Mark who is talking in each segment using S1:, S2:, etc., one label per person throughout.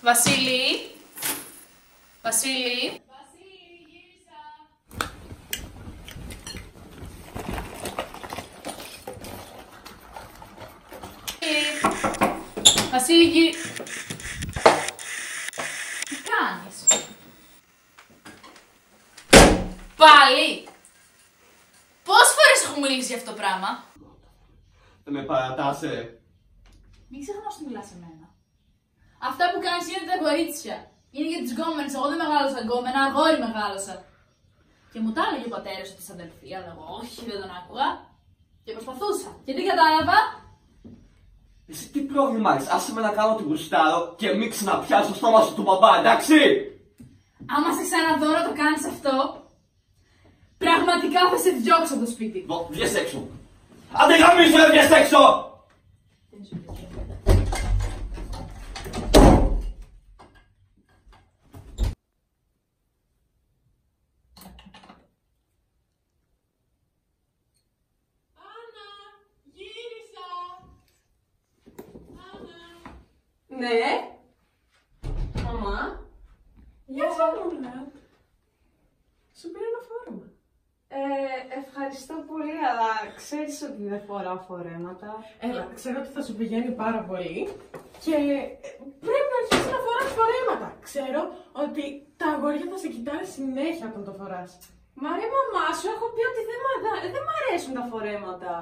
S1: Βασίλη! Βασίλη! Βασίλη, γύρισα! Βασίλη, γύρισα! Τι κάνεις? Πάλι! Πόσες φορές έχω μιλήσει για αυτό το πράγμα?
S2: Δεν με παρατάσαι.
S1: Μην ξεχνάς ότι μιλάς σε μένα. Αυτά που κάνεις είναι τα κορίτσια. Είναι για τις γκόμενες. Εγώ δεν μεγάλωσα γκόμενα, αγόρι μεγάλωσα. Και μου τα έλεγε ο πατέρας ότι είσαι αδελφή, αλλά εγώ όχι, δεν τον άκουγα. Και προσπαθούσα. Και τι κατάλαβα?
S2: Εσύ τι πρόβλημα έχεις? Άσε με να κάνω την γουστάρω και μην ξαναπιάσεις το στόμα σου του μπαμπά, εντάξει!
S1: Άμα σε ξαναδώ να το κάνεις αυτό, πραγματικά θα σε διώξω από το σπίτι.
S2: Βγες έξω. Άντε γαμίσου, βγες έξω!
S3: Ναι. Μαμά.
S4: Γεια σου, Μαμά. Σου πήρα ένα φόρεμα.
S3: Ευχαριστώ πολύ, αλλά ξέρεις ότι δεν φοράω φορέματα.
S4: Έλα, ξέρω ότι θα σου πηγαίνει πάρα πολύ και πρέπει να αρχίσεις να φοράς φορέματα. Ξέρω ότι τα αγόρια θα σε κοιτάνε συνέχεια όταν το φοράς.
S3: Μα ρε μαμά, σου έχω πει ότι δεν μ' αρέσουν τα φορέματα.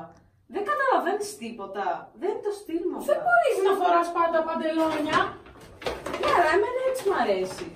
S3: Δεν καταλαβαίνεις τίποτα. Δεν είναι το στυλ μου.
S4: Δεν μπορείς να φοράς πάντα παντελόνια.
S3: Ναι, αλλά εμένα έτσι μ' αρέσει.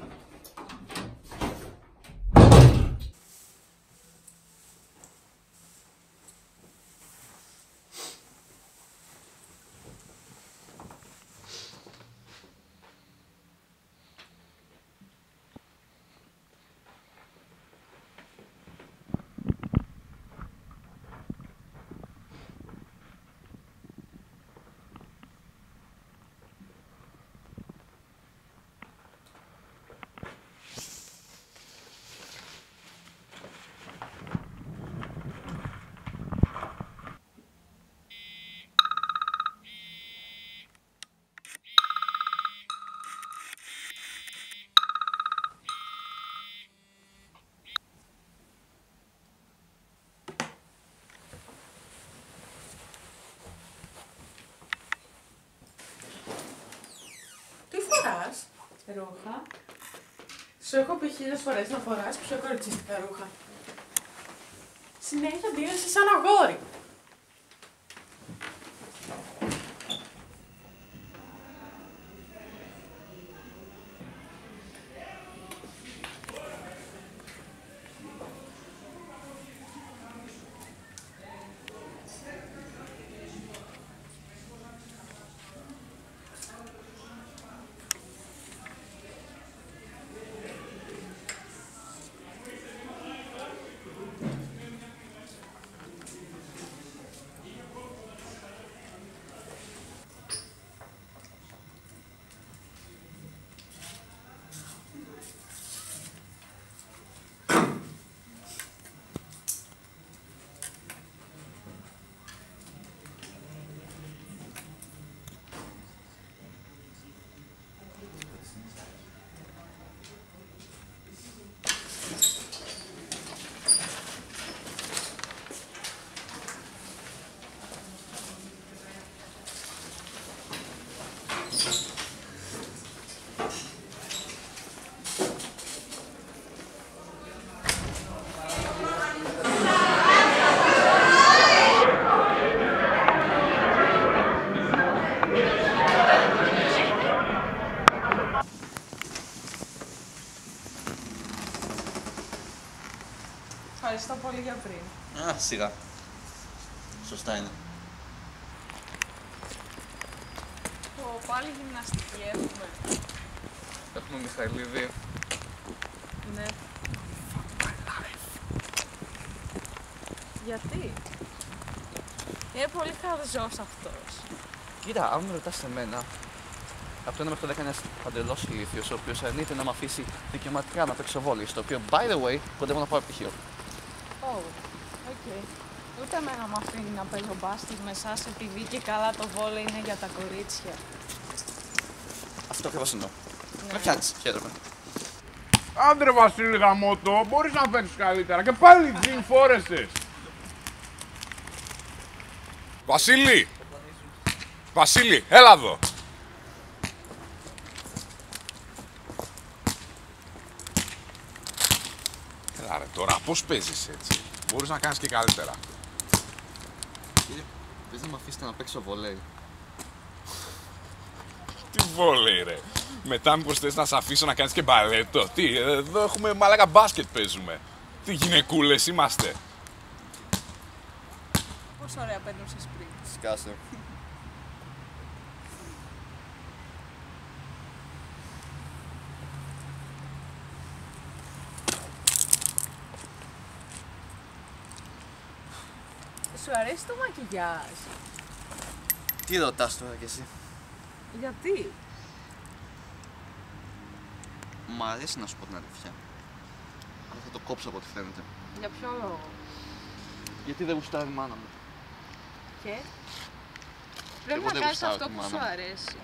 S4: Ρούχα. Σου έχω πει 1000 φορές να φοράς πιο κοριτσίστικα ρούχα. Συνέχεια δίνεσαι σαν αγόρι. Ευχαριστώ πολύ για πριν.
S5: Α, σιγά. Σωστά είναι.
S3: πάλι γυμναστική έχουμε.
S5: Έχουμε Μιχαηλίδη.
S3: Ναι. Γιατί? Είναι πολύ χαζός αυτός.
S5: Κοίτα, αν με ρωτάς εμένα, από το 1 μέχρι το 10 είναι ένας παντελώς ηλίθιος, ο οποίος αρνείται να με αφήσει δικαιωματικά να παίξω βόλεϊ, στο οποίο, by the way, κοντεύω να πάρω πτυχίο.
S3: Οκ. Ούτε εμένα μου αφήνει να παίζω μπάσκετ με εσάς επειδή και καλά το βόλεϊ είναι για τα κορίτσια.
S5: Αυτό ακριβώς εννοώ. Με πιάνεις, χαίρομαι.
S6: Άντρε Βασίλη γαμώτο, μπορείς να παίξεις καλύτερα και πάλι τζιν φόρεσες. Βασίλη! Βασίλη, έλα εδώ! Έλα ρε τώρα, πώς παίζεις έτσι? Μπορείς να κάνεις και καλύτερα.
S5: Κύριε, θες να με αφήσετε να παίξω βολέι?
S6: Τι βόλεϊ ρε. Μετά μήπως θες να σε αφήσω να κάνεις και μπαλέτο? Τι, εδώ έχουμε μαλάκα μπάσκετ παίζουμε. Τι γυναικούλες είμαστε.
S3: Πόσο ωραία παίρνουσες πριν.
S5: Σκάσε.
S3: Σου αρέσει το μακιγιάζ?
S5: Τι ρωτάς τώρα κι εσύ?
S3: Γιατί?
S5: Μ' αρέσει να σου πω την αλήθεια. Αλλά θα το κόψω από ό,τι φαίνεται.
S3: Για ποιο λόγο?
S5: Γιατί δεν γουστάρει η μάνα μου.
S3: Και? Πρέπει
S5: Εγώ
S3: να
S5: δεν
S3: κάνεις
S5: γουστάρω
S3: αυτό
S5: τη
S3: που
S5: μάνα
S3: σου
S5: μου.
S3: αρέσει.